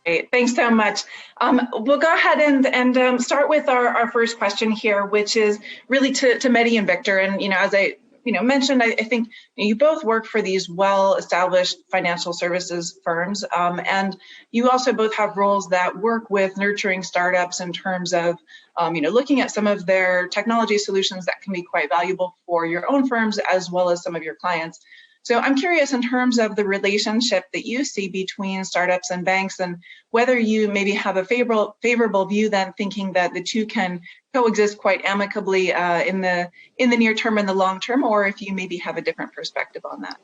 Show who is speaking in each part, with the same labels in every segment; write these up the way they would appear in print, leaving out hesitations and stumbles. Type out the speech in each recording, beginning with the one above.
Speaker 1: Great, thanks so much. We'll go ahead and start with our first question here, which is really to Mehdi and Victor. And as I mentioned, I think you both work for these well-established financial services firms, and you also both have roles that work with nurturing startups in terms of looking at some of their technology solutions that can be quite valuable for your own firms as well as some of your clients. So I'm curious in terms of the relationship that you see between startups and banks, and whether you maybe have a favorable view then, thinking that the two can coexist quite amicably in the near term and the long term, or if you maybe have a different perspective on that.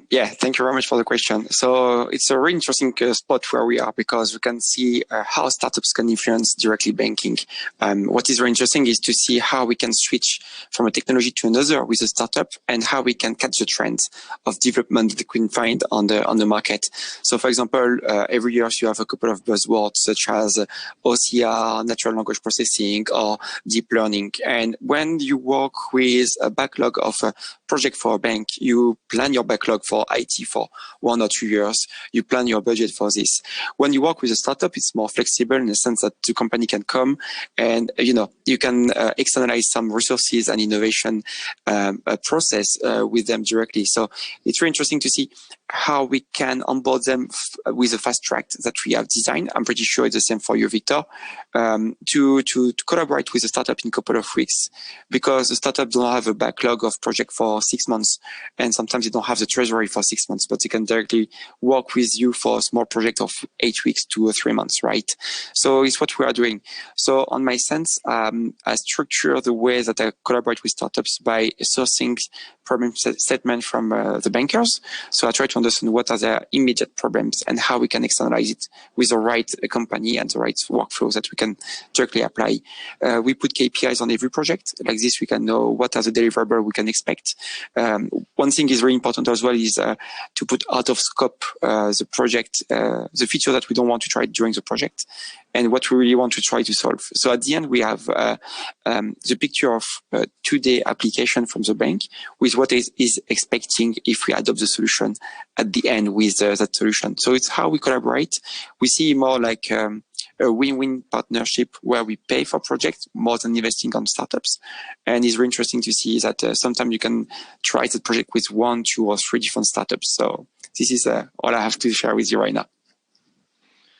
Speaker 2: Yeah, thank you very much for the question. So it's a really interesting spot where we are, because we can see how startups can influence directly banking. What is very interesting is to see how we can switch from a technology to another with a startup, and how we can catch the trends of development that we can find on the market. So, for example, every year you have a couple of buzzwords such as OCR, natural language processing, or deep learning. And when you work with a backlog of a project for a bank, you plan your backlog for IT for 1 or 2 years. You plan your budget for this. When you work with a startup, it's more flexible in the sense that the company can come and, you can externalize some resources and innovation process with them directly. So it's very interesting to see how we can onboard them with a fast track that we have designed. I'm pretty sure it's the same for you, Victor, to collaborate with a startup in a couple of weeks, because the startup don't have a backlog of project for 6 months, and sometimes they don't have the treasury for 6 months, but they can directly work with you for a small project of 8 weeks to 3 months, right? So it's what we are doing. So on my sense, I structure the way that I collaborate with startups by sourcing problem statement from the bankers. So I try to understand what are their immediate problems and how we can externalize it with the right company and the right workflows that we can directly apply. We put KPIs on every project. Like this, we can know what are the deliverables we can expect. One thing is really important as well is to put out of scope the project, the feature that we don't want to try during the project, and what we really want to try to solve. So at the end, we have the picture of a 2-day application from the bank with what is expecting if we adopt the solution at the end with that solution. So it's how we collaborate. We see more like a win-win partnership where we pay for projects more than investing on startups. And it's very interesting to see that sometimes you can try the project with 1, 2, or 3 different startups. So this is all I have to share with you right now.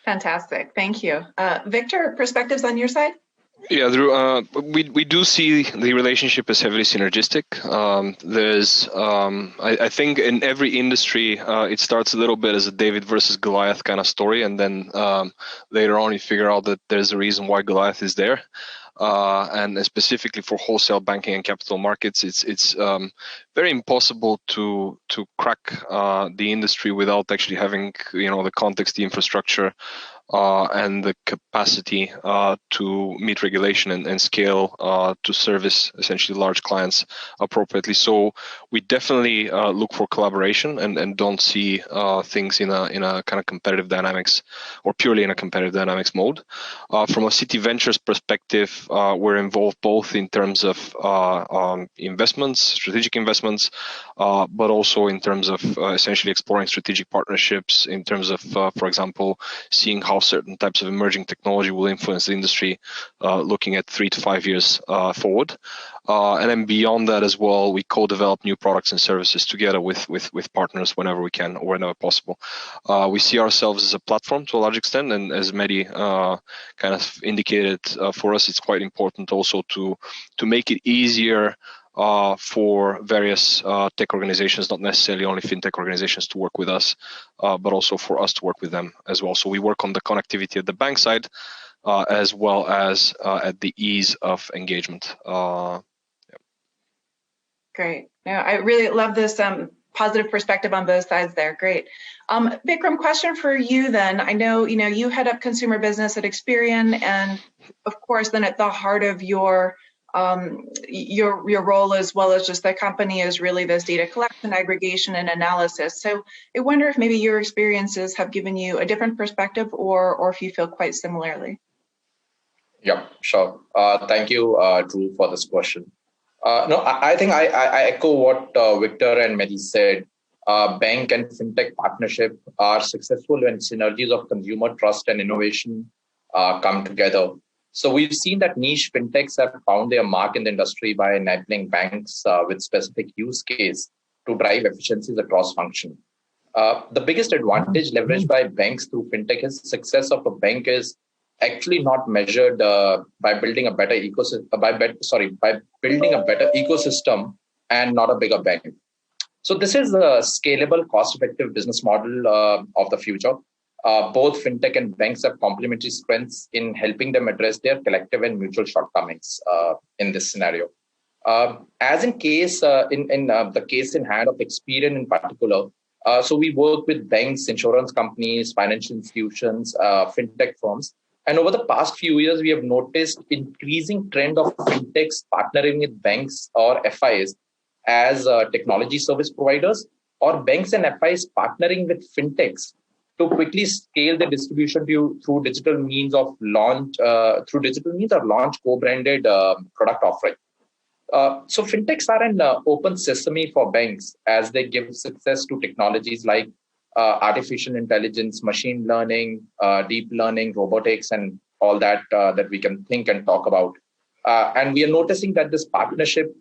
Speaker 1: Fantastic. Thank you. Victor, perspectives on your side?
Speaker 3: Yeah, Drew, we do see the relationship as heavily synergistic. I think in every industry, it starts a little bit as a David versus Goliath kind of story, and then later on you figure out that there's a reason why Goliath is there. And specifically for wholesale banking and capital markets, it's very impossible to crack the industry without actually having the context, the infrastructure, and the capacity to meet regulation and scale to service essentially large clients appropriately. So we definitely look for collaboration and don't see things in a kind of competitive dynamics or purely in a competitive dynamics mode. From a City Ventures perspective, we're involved both in terms of investments, strategic investments, but also in terms of essentially exploring strategic partnerships in terms of, for example, seeing how certain types of emerging technology will influence the industry, looking at 3 to 5 years forward. And then beyond that as well, we co-develop new products and services together with partners whenever we can or whenever possible. We see ourselves as a platform to a large extent, and as Mehdi kind of indicated, for us it's quite important also to make it easier for various tech organizations, not necessarily only fintech organizations, to work with us, but also for us to work with them as well. So we work on the connectivity at the bank side, as well as at the ease of engagement.
Speaker 1: Great. Yeah, I really love this positive perspective on both sides there. Great. Vikram, question for you then. I know you head up consumer business at Experian, and of course, then at the heart of your role, as well as just the company, is really this data collection, aggregation, and analysis. So I wonder if maybe your experiences have given you a different perspective, or if you feel quite similarly.
Speaker 4: Yeah, sure. Thank you, Drew, for this question. No, I think I echo what Victor and Mehdi said. Bank and fintech partnership are successful when synergies of consumer trust and innovation come together. So we've seen that niche fintechs have found their mark in the industry by enabling banks with specific use case to drive efficiencies across function. The biggest advantage leveraged by banks through fintech is success of a bank is actually not measured by building a better ecosystem by building a better ecosystem and not a bigger bank. So this is a scalable, cost-effective business model of the future. Both fintech and banks have complementary strengths in helping them address their collective and mutual shortcomings in this scenario. As in case in the case in hand of Experian in particular, so we work with banks, insurance companies, financial institutions, fintech firms, and over the past few years, we have noticed increasing trend of fintechs partnering with banks or FIs as technology service providers, or banks and FIs partnering with fintechs to quickly scale the distribution through digital means or launch co-branded product offering. So fintechs are an open sesame for banks as they give success to technologies like artificial intelligence, machine learning, deep learning, robotics, and all that that we can think and talk about. And we are noticing that this partnership,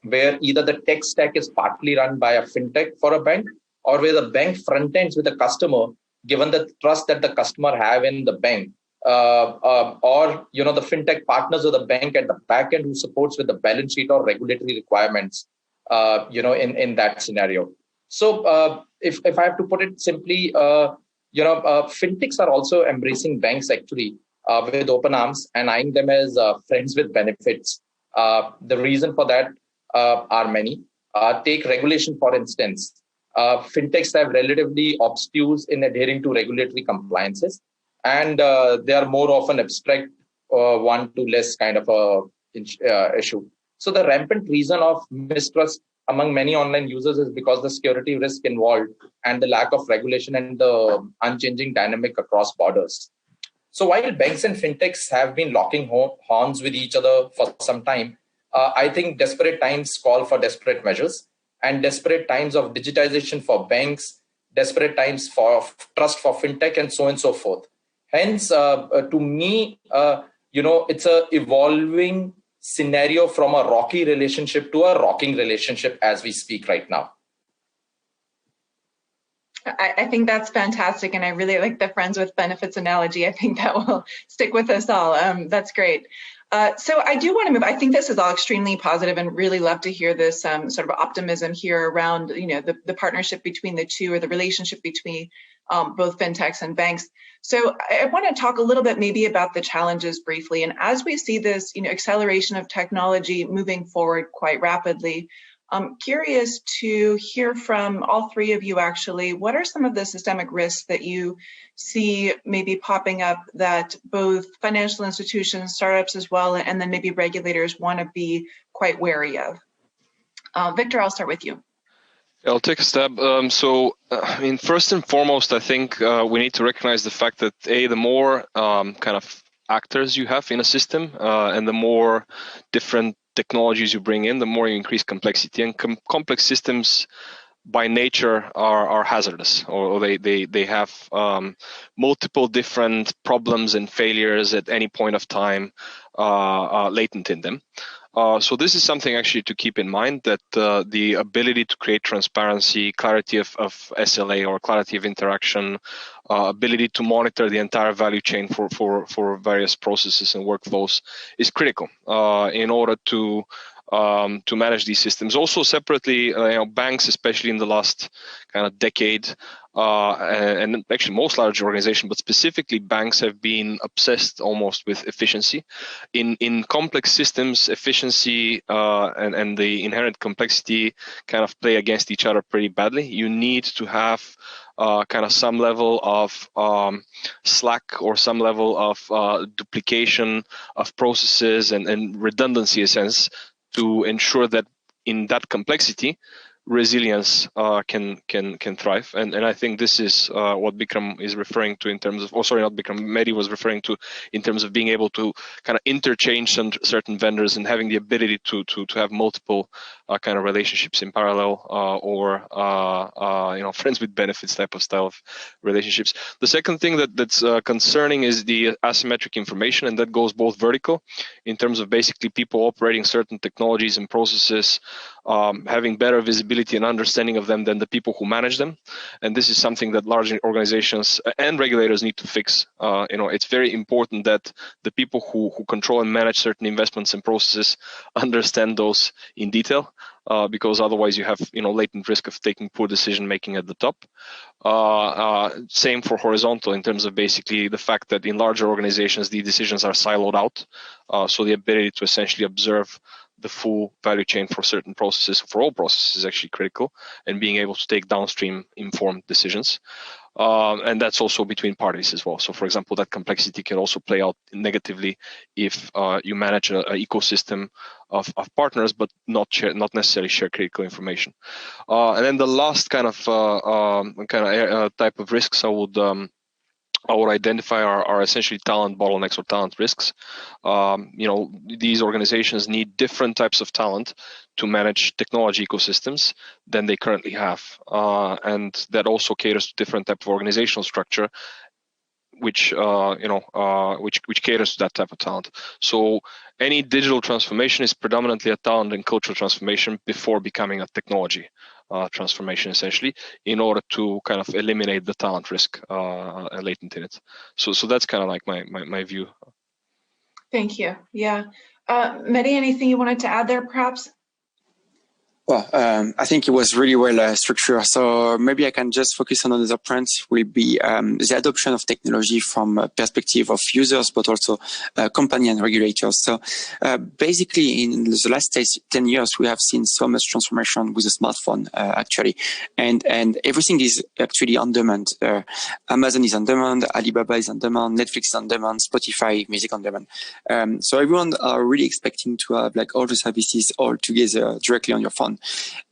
Speaker 4: where either the tech stack is partly run by a fintech for a bank, or where the bank front ends with a customer, given the trust that the customer have in the bank, or the fintech partners of the bank at the back end who supports with the balance sheet or regulatory requirements, in that scenario. So if I have to put it simply, fintechs are also embracing banks actually with open arms and eyeing them as friends with benefits. The reason for that are many. Take regulation, for instance. Fintechs have relatively obtuse in adhering to regulatory compliances, and they are more often abstract, one to less kind of a issue. So the rampant reason of mistrust among many online users is because the security risk involved and the lack of regulation and the unchanging dynamic across borders. So while banks and fintechs have been locking horns with each other for some time, I think desperate times call for desperate measures, and desperate times of digitization for banks, desperate times for trust for fintech, and so on and so forth. Hence, to me, it's a evolving scenario from a rocky relationship to a rocking relationship as we speak right now.
Speaker 1: I think that's fantastic, and I really like the friends with benefits analogy. I think that will stick with us all. That's great. So I do want to move. I think this is all extremely positive, and really love to hear this sort of optimism here around the partnership between the two, or the relationship between both fintechs and banks. So I want to talk a little bit maybe about the challenges briefly. And as we see this acceleration of technology moving forward quite rapidly, I'm curious to hear from all three of you actually, what are some of the systemic risks that you see maybe popping up that both financial institutions, startups as well, and then maybe regulators want to be quite wary of? Victor, I'll start with you.
Speaker 3: I'll take a stab. First and foremost, I think we need to recognize the fact that the more kind of actors you have in a system, and the more different technologies you bring in, the more you increase complexity. And complex systems by nature are hazardous, or they have multiple different problems and failures at any point of time latent in them. So this is something actually to keep in mind, that the ability to create transparency, clarity of SLA or clarity of interaction, ability to monitor the entire value chain for various processes and workflows is critical in order to manage these systems. Also separately, banks, especially in the last kind of decade, and actually most large organizations, but specifically banks, have been obsessed almost with efficiency. In complex systems, efficiency and the inherent complexity kind of play against each other pretty badly. You need to have kind of some level of slack or some level of duplication of processes and redundancy, in a sense, to ensure that in that complexity, resilience can thrive. And I think this is what Bikram is referring to in terms of, not Bikram, Mehdi was referring to in terms of being able to kind of interchange certain vendors and having the ability to have multiple kind of relationships in parallel, or friends with benefits type of style of relationships. The second thing that's concerning is the asymmetric information, and that goes both vertical in terms of basically people operating certain technologies and processes, having better visibility and understanding of them than the people who manage them. And this is something that large organizations and regulators need to fix. It's very important that the people who control and manage certain investments and processes understand those in detail, because otherwise you have latent risk of taking poor decision making at the top. Same for horizontal, in terms of basically the fact that in larger organizations the decisions are siloed out, so the ability to essentially observe the full value chain for certain processes, for all processes, is actually critical, and being able to take downstream informed decisions. And that's also between parties as well. So, for example, that complexity can also play out negatively if you manage an ecosystem of partners, but not necessarily share critical information. And then the last kind of type of risks I would identify are essentially talent bottlenecks or talent risks. These organizations need different types of talent to manage technology ecosystems than they currently have, and that also caters to different type of organizational structure, which caters to that type of talent. So any digital transformation is predominantly a talent and cultural transformation before becoming a technology transformation, essentially, in order to kind of eliminate the talent risk latent in it. So that's kind of like my view.
Speaker 1: Thank you. Yeah. Mehdi, anything you wanted to add there, perhaps?
Speaker 2: Well, I think it was really well structured. So maybe I can just focus on another point, will be the adoption of technology from a perspective of users, but also company and regulators. So basically, in the last 10 years, we have seen so much transformation with a smartphone, actually. And everything is actually on demand. Amazon is on demand, Alibaba is on demand, Netflix is on demand, Spotify, music on demand. So everyone are really expecting to have like all the services all together directly on your phone.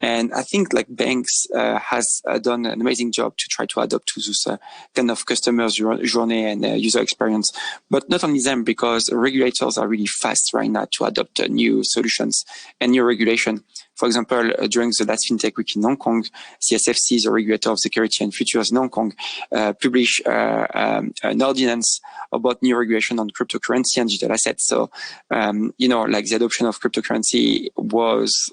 Speaker 2: And I think like banks has done an amazing job to try to adapt to this kind of customer journey and user experience. But not only them, because regulators are really fast right now to adopt new solutions and new regulation. For example, during the last fintech week in Hong Kong, CSFC, the regulator of security and futures in Hong Kong, published an ordinance about new regulation on cryptocurrency and digital assets. So, like the adoption of cryptocurrency was,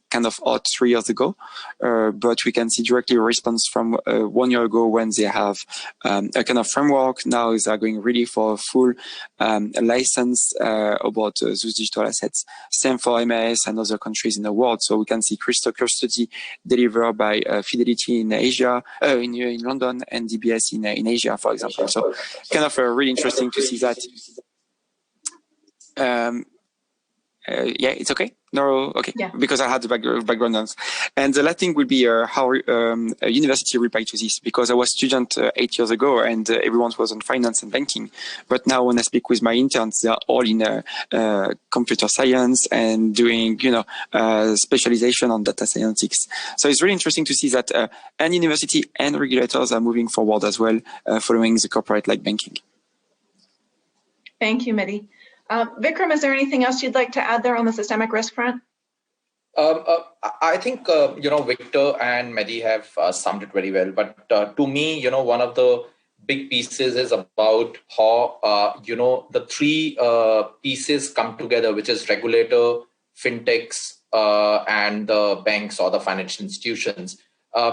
Speaker 2: kind of odd 3 years ago, but we can see directly a response from 1 year ago when they have a kind of framework. Now is going really for a full license about those digital assets. Same for MAS and other countries in the world. So we can see crystal custody delivered by Fidelity in Asia, in London, and DBS in Asia, for example. So kind of really interesting to see that. Yeah, it's okay. No, okay, yeah. Because I had the background notes. And the last thing would be how a university replied to this, because I was a student 8 years ago and everyone was on finance and banking. But now when I speak with my interns, they are all in computer science and doing, specialization on data scientists. So it's really interesting to see that and university and regulators are moving forward as well, following the corporate like banking.
Speaker 1: Thank you, Mehdi. Vikram, is there anything else you'd like to add there on the systemic risk front?
Speaker 4: I think, Victor and Mehdi have summed it very well. But to me, one of the big pieces is about how, the three pieces come together, which is regulator, fintechs, and the banks or the financial institutions.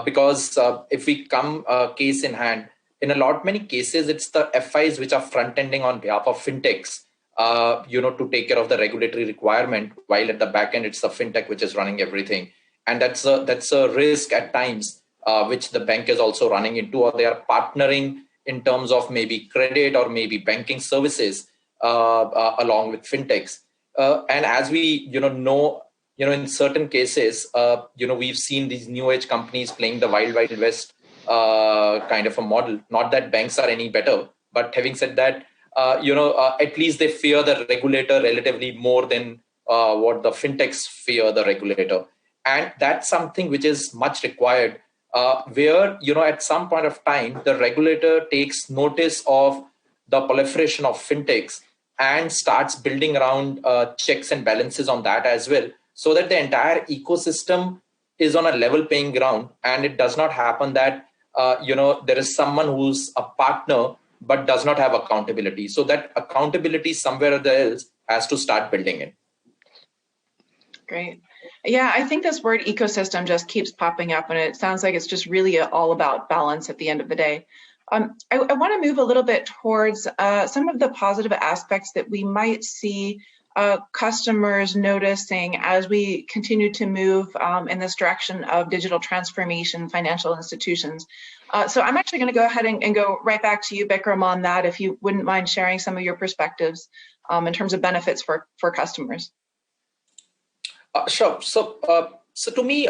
Speaker 4: Because if we come case in hand, in many cases, it's the FIs which are front-ending on behalf of fintechs, to take care of the regulatory requirement, while at the back end, it's the fintech which is running everything. And that's a risk at times, which the bank is also running into, or they are partnering in terms of maybe credit or maybe banking services along with fintechs. And as we, know, in certain cases, we've seen these new age companies playing the wild west kind of a model. Not that banks are any better, but having said that, at least they fear the regulator relatively more than what the fintechs fear the regulator. And that's something which is much required, where, at some point of time, the regulator takes notice of the proliferation of fintechs and starts building around checks and balances on that as well, so that the entire ecosystem is on a level playing ground, and it does not happen that there is someone who's a partner but does not have accountability. So that accountability somewhere else has to start building in.
Speaker 1: Great. Yeah, I think this word ecosystem just keeps popping up, and it sounds like it's just really all about balance at the end of the day. I want to move a little bit towards some of the positive aspects that we might see customers noticing as we continue to move in this direction of digital transformation, financial institutions. So I'm actually going to go ahead and go right back to you, Bikram, on that, if you wouldn't mind sharing some of your perspectives in terms of benefits for customers.
Speaker 4: Sure. So to me,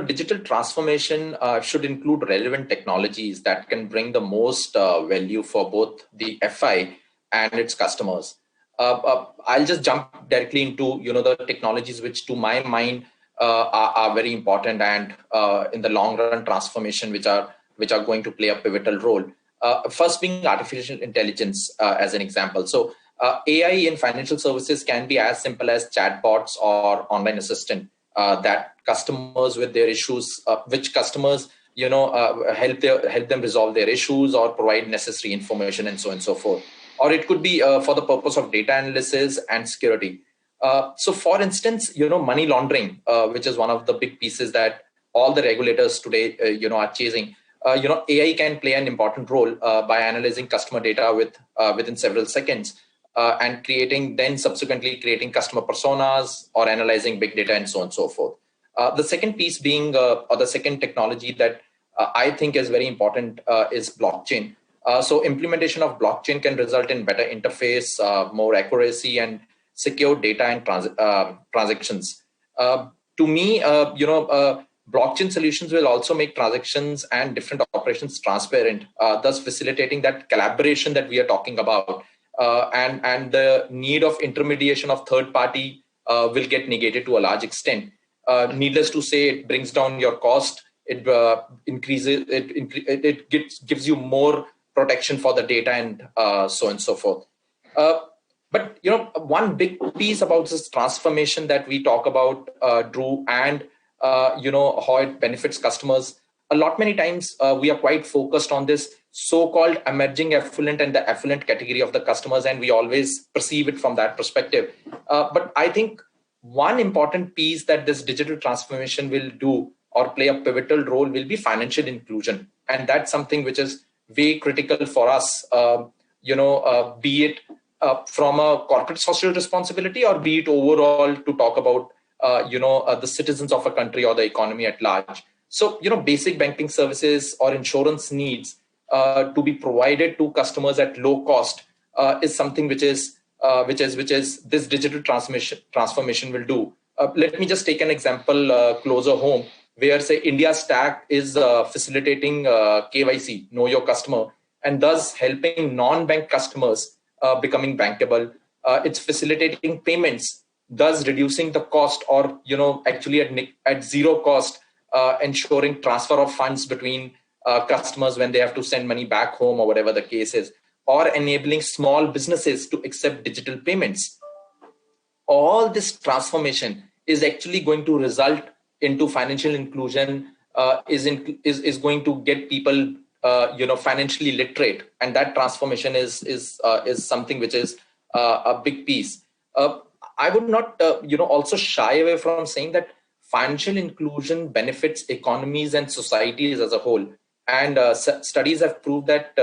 Speaker 4: digital transformation should include relevant technologies that can bring the most value for both the FI and its customers. I'll just jump directly into the technologies which, to my mind, are very important and in the long run transformation, which are going to play a pivotal role. First being artificial intelligence as an example. So AI in financial services can be as simple as chatbots or online assistant that customers with their issues, which customers help them resolve their issues or provide necessary information and so on and so forth. Or it could be for the purpose of data analysis and security. So for instance, money laundering, which is one of the big pieces that all the regulators today, are chasing. AI can play an important role by analyzing customer data within several seconds and subsequently creating customer personas or analyzing big data and so on and so forth. The second piece being, or the second technology that I think is very important is blockchain. So implementation of blockchain can result in better interface, more accuracy, and secure data and transactions. To me, blockchain solutions will also make transactions and different operations transparent, thus facilitating that collaboration that we are talking about. And the need of intermediation of third party will get negated to a large extent. Needless to say, it brings down your cost. It increases. It gives you more protection for the data and so on and so forth. But one big piece about this transformation that we talk about, Drew, and how it benefits customers. Many times we are quite focused on this so-called emerging affluent and the affluent category of the customers, and we always perceive it from that perspective. But I think one important piece that this digital transformation will do or play a pivotal role will be financial inclusion, and that's something which is very critical for us. Be it from a corporate social responsibility or be it overall to talk about the citizens of a country or the economy at large. So, basic banking services or insurance needs to be provided to customers at low cost is something which is this digital transformation will do. Let me just take an example closer home, where say India Stack is facilitating KYC, know your customer, and thus helping non-bank customers becoming bankable. It's facilitating payments, thus reducing the cost, or actually at zero cost, ensuring transfer of funds between customers when they have to send money back home or whatever the case is, or enabling small businesses to accept digital payments. All this transformation is actually going to result into financial inclusion, is going to get people financially literate, and that transformation is something which is a big piece. I would not also shy away from saying that financial inclusion benefits economies and societies as a whole, and studies have proved that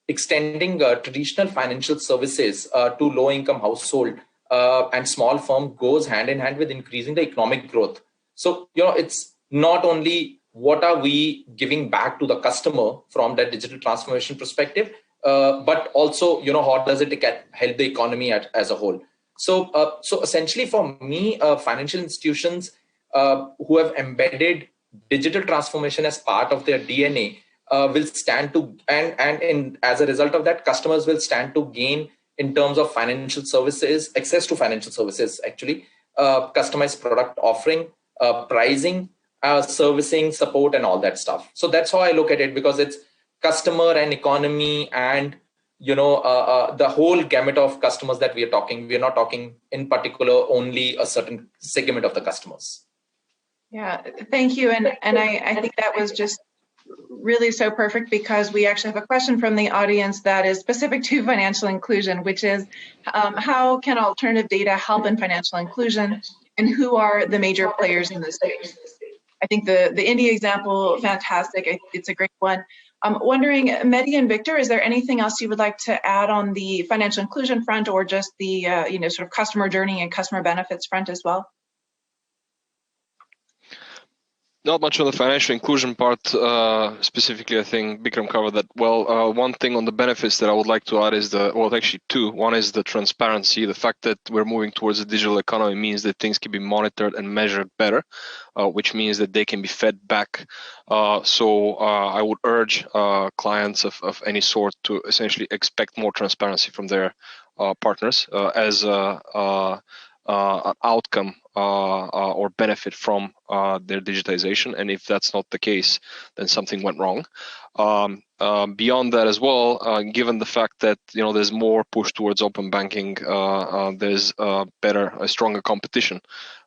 Speaker 4: extending traditional financial services to low-income household and small firm goes hand in hand with increasing the economic growth. So, it's not only what are we giving back to the customer from that digital transformation perspective, but also, how does it help the economy as a whole? So essentially for me, financial institutions who have embedded digital transformation as part of their DNA will stand to, and as a result of that, customers will stand to gain in terms of financial services, access to financial services, actually, customized product offering, pricing, servicing, support, and all that stuff. So that's how I look at it, because it's customer and economy and the whole gamut of customers that we are talking. We are not talking in particular only a certain segment of the customers.
Speaker 1: Yeah, thank you. And I think that was just really so perfect, because we actually have a question from the audience that is specific to financial inclusion, which is how can alternative data help in financial inclusion, and who are the major players in this space? I think the India example, fantastic. It's a great one. I'm wondering, Mehdi and Victor, is there anything else you would like to add on the financial inclusion front, or just the sort of customer journey and customer benefits front as well?
Speaker 3: Not much on the financial inclusion part specifically. I think Bikram covered that well. One thing on the benefits that I would like to add is actually two. One is the transparency. The fact that we're moving towards a digital economy means that things can be monitored and measured better, which means that they can be fed back. So I would urge clients of any sort to essentially expect more transparency from their partners as an outcome or benefit from their digitization. And if that's not the case, then something went wrong. Beyond that as well, given the fact that there's more push towards open banking, there's a stronger competition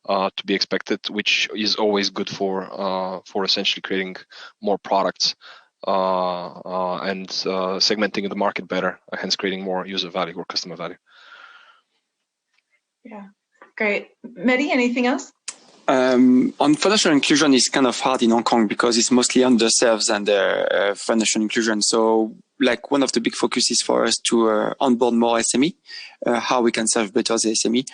Speaker 3: to be expected, which is always good for essentially creating more products and segmenting the market better, hence creating more user value or customer value.
Speaker 1: Yeah. Great. Mehdi, anything else?
Speaker 2: On financial inclusion, it's kind of hard in Hong Kong because it's mostly underserved and financial inclusion. So like one of the big focuses for us to onboard more SME, how we can serve better the SME.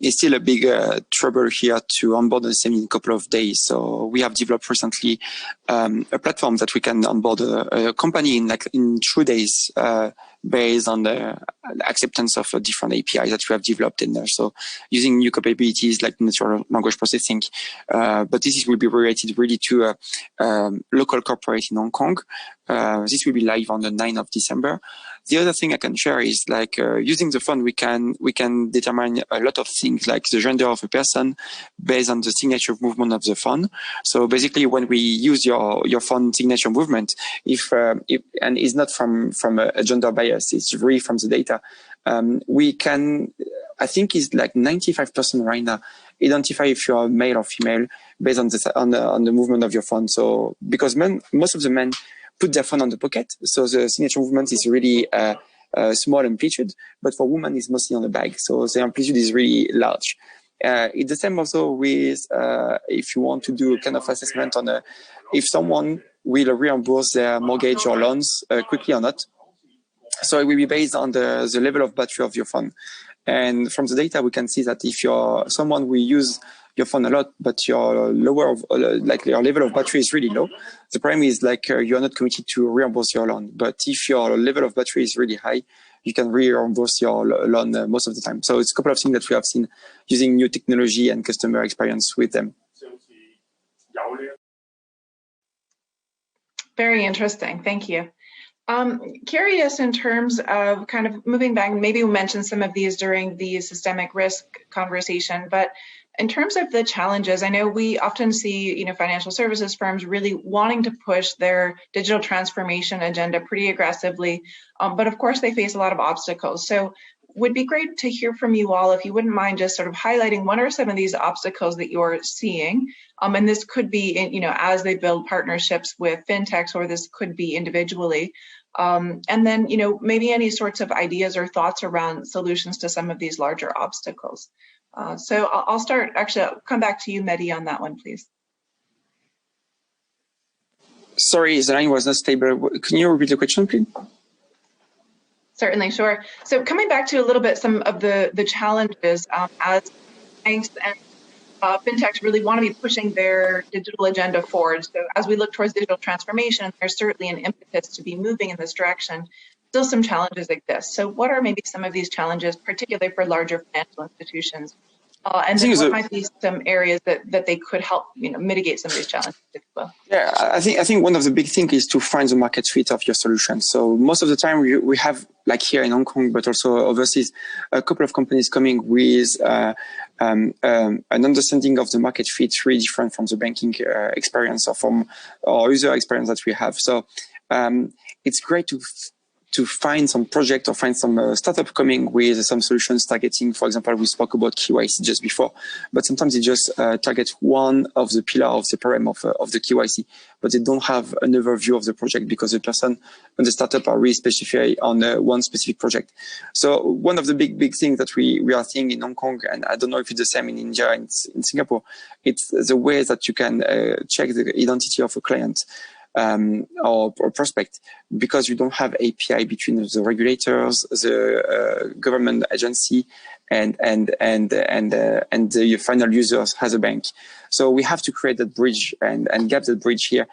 Speaker 2: It's still a big trouble here to onboard an SME in a couple of days. So we have developed recently a platform that we can onboard a company in 2 days based on the acceptance of different APIs that we have developed in there. So using new capabilities like natural language processing. But this will be related really to a local corporate in Hong Kong. This will be live on the 9th of December. The other thing I can share is like using the fund, we can determine a lot of things like the gender of a person based on the signature movement of the fund. So basically, when we use your fund signature movement, if and it's not from a gender bias, it's really from the data. We can, I think it's like 95% right now, identify if you are male or female based on the movement of your fund. So because most of the men put their phone on the pocket, so the signature movement is really small amplitude, but for women it's mostly on the bag, so the amplitude is really large. It's the same also with if you want to do a kind of assessment on if someone will reimburse their mortgage or loans quickly or not. So it will be based on the level of battery of your phone. And from the data, we can see that if you're someone will use your phone a lot, but your your level of battery is really low, the problem is like you're not committed to reimburse your loan. But if your level of battery is really high, you can reimburse your loan most of the time. So it's a couple of things that we have seen using new technology and customer experience with them.
Speaker 1: Very interesting. Thank you. Curious in terms of kind of moving back, maybe we mentioned some of these during the systemic risk conversation, but in terms of the challenges, I know we often see, financial services firms really wanting to push their digital transformation agenda pretty aggressively, but of course they face a lot of obstacles. So would be great to hear from you all, if you wouldn't mind just sort of highlighting what are some of these obstacles that you're seeing. And this could be, as they build partnerships with fintechs, or this could be individually. And then, maybe any sorts of ideas or thoughts around solutions to some of these larger obstacles. So I'll start, actually, I'll come back to you, Mehdi, on that one, please.
Speaker 2: Sorry, the line was not stable. Can you repeat the question, please?
Speaker 1: Certainly, sure. So coming back to a little bit some of the challenges as banks and fintechs really want to be pushing their digital agenda forward. So as we look towards digital transformation, there's certainly an impetus to be moving in this direction. Still some challenges exist. So what are maybe some of these challenges, particularly for larger financial institutions, And then what might be some areas that they could help, mitigate some of these challenges as well?
Speaker 2: Yeah, I think one of the big things is to find the market fit of your solution. So most of the time we have, like here in Hong Kong, but also overseas, a couple of companies coming with an understanding of the market fit really different from the banking experience or from our user experience that we have. So it's great to find some project or find some startup coming with some solutions targeting, for example, we spoke about KYC just before, but sometimes it just targets one of the pillar of the problem of the KYC, but they don't have another view of the project because the person and the startup are really specified on one specific project. So one of the big things that we are seeing in Hong Kong, and I don't know if it's the same in India and in Singapore, it's the way that you can check the identity of a client. Or prospect, because you don't have API between the regulators, the government agency, and the final users as a bank. So we have to create that bridge and gap that bridge here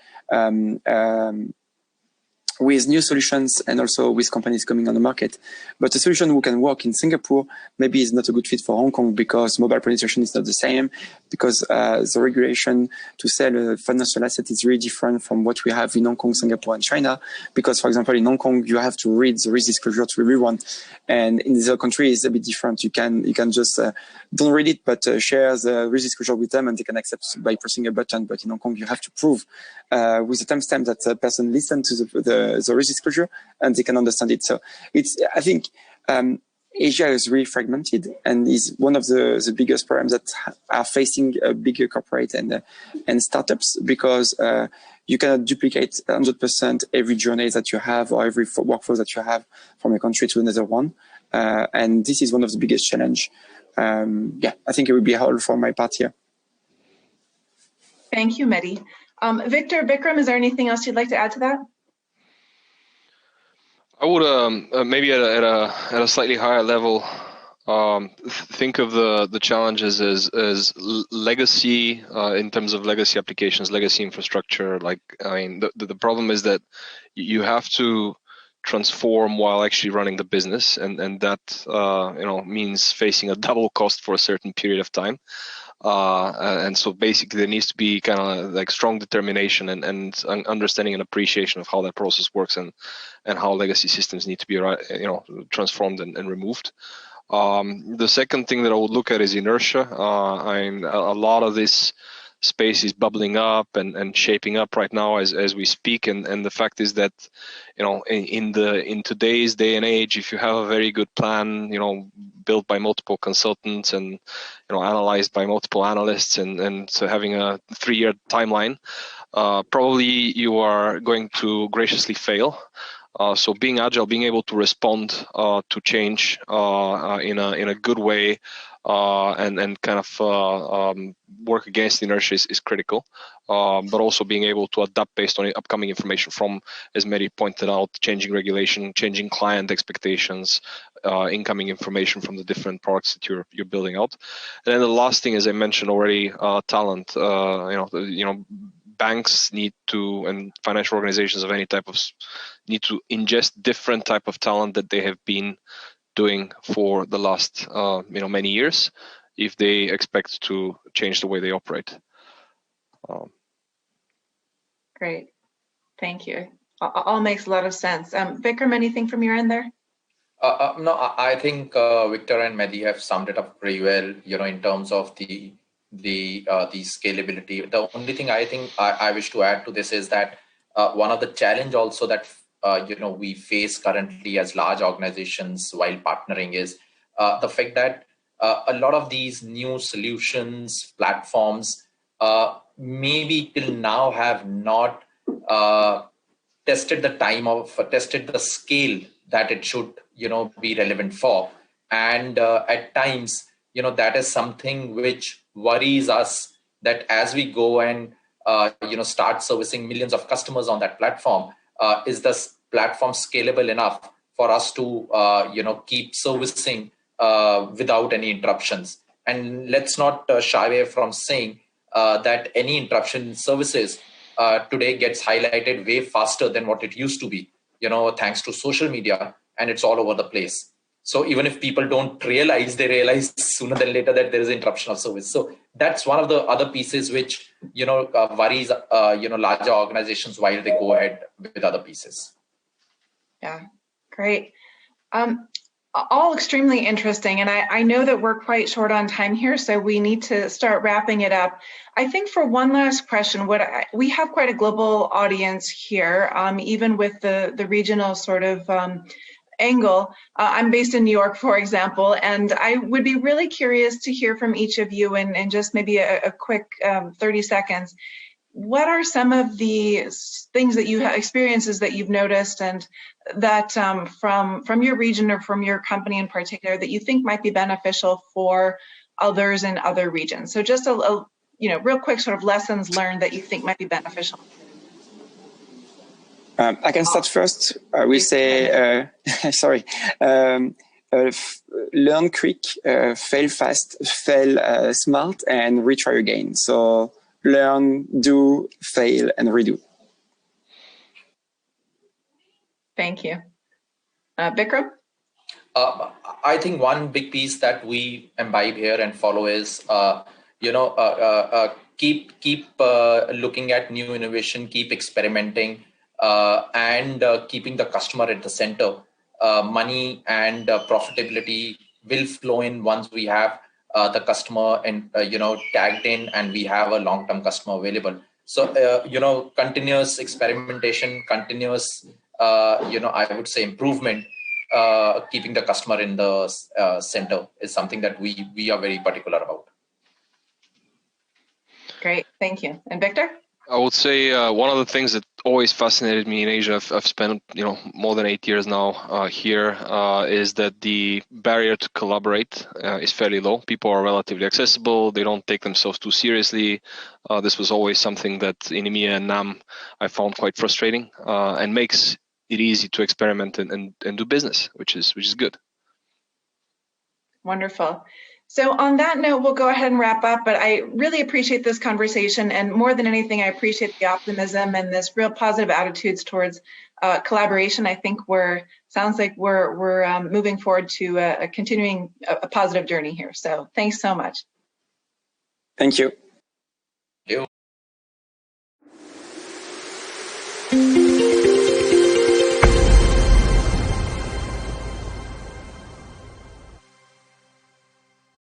Speaker 2: with new solutions and also with companies coming on the market. But a solution who can work in Singapore maybe is not a good fit for Hong Kong because mobile penetration is not the same, because the regulation to sell a financial asset is really different from what we have in Hong Kong, Singapore, and China. Because, for example, in Hong Kong, you have to read the risk disclosure to everyone. And in the other country, it's a bit different. You can just don't read it, but share the risk disclosure with them and they can accept by pressing a button. But in Hong Kong, you have to prove with the timestamp that the person listened to the risk disclosure and they can understand it. So I think Asia is really fragmented and is one of the biggest problems that are facing bigger corporate and startups, because you cannot duplicate 100% every journey that you have or every workflow that you have from a country to another one. And this is one of the biggest challenge. I think it would be helpful for my part here.
Speaker 1: Thank you, Mehdi. Victor, Bikram, is there anything else you'd like to add to that?
Speaker 3: I would maybe at a slightly higher level think of the challenges as legacy in terms of legacy applications, legacy infrastructure. Like, I mean, the problem is that you have to transform while actually running the business, and that means facing a double cost for a certain period of time. And so basically there needs to be kind of like strong determination and understanding and appreciation of how that process works and how legacy systems need to be transformed and removed. The second thing that I would look at is inertia. A lot of this space is bubbling up and shaping up right now as we speak, and the fact is that in today's day and age, if you have a very good plan built by multiple consultants and analyzed by multiple analysts and so having a 3-year timeline, probably you are going to graciously fail. So being agile, being able to respond to change in a good way and kind of work against inertia is critical. But also being able to adapt based on upcoming information from, as Mehdi pointed out, changing regulation, changing client expectations, incoming information from the different products that you're building out. And then the last thing, as I mentioned already, talent. Banks need to, and financial organizations of any type need to ingest different type of talent that they have been doing for the last many years if they expect to change the way they operate.
Speaker 1: Great, thank you. All makes a lot of sense. Vikram, anything from your end there?
Speaker 4: No, I think Victor and Mehdi have summed it up pretty well. In terms of the scalability. The only thing I think I wish to add to this is that one of the challenge also that we face currently as large organizations while partnering is the fact that a lot of these new solutions, platforms, maybe till now have not tested the scale that it should be relevant for, and at times that is something which worries us, that as we go and start servicing millions of customers on that platform, is this platform scalable enough for us to keep servicing without any interruptions? And let's not shy away from saying that any interruption in services today gets highlighted way faster than what it used to be, thanks to social media, and it's all over the place. So even if people don't realize, they realize sooner than later that there is interruption of service. So that's one of the other pieces which, worries, larger organizations while they go ahead with other pieces.
Speaker 1: Yeah, great. All extremely interesting. And I know that we're quite short on time here, so we need to start wrapping it up. I think for one last question, we have quite a global audience here, even with the regional sort of angle. I'm based in New York, for example, and I would be really curious to hear from each of you in just maybe a quick 30 seconds. What are some of the things that you have, experiences that you've noticed, and that from your region or from your company in particular that you think might be beneficial for others in other regions? So just a real quick sort of lessons learned that you think might be beneficial.
Speaker 2: I can start first. We say, learn quick, fail fast, fail smart, and retry again. So learn, do, fail, and redo.
Speaker 1: Thank you. Bikram?
Speaker 4: I think one big piece that we imbibe here and follow is, keep looking at new innovation, keep experimenting, and keeping the customer at the center. Money and profitability will flow in once we have the customer and tagged in, and we have a long-term customer available. So continuous experimentation, continuous I would say improvement, keeping the customer in the center is something that we are very particular about.
Speaker 1: Great, thank you. And Victor?
Speaker 3: I would say one of the things that always fascinated me in Asia, I've spent more than 8 years now here, is that the barrier to collaborate is fairly low. People are relatively accessible. They don't take themselves too seriously. This was always something that in EMEA and NAM I found quite frustrating, and makes it easy to experiment and do business, which is good.
Speaker 1: Wonderful. So on that note, we'll go ahead and wrap up, but I really appreciate this conversation, and more than anything, I appreciate the optimism and this real positive attitudes towards collaboration. I think sounds like we're moving forward to a continuing a positive journey here. So thanks so much.
Speaker 2: Thank you.
Speaker 4: Thank you.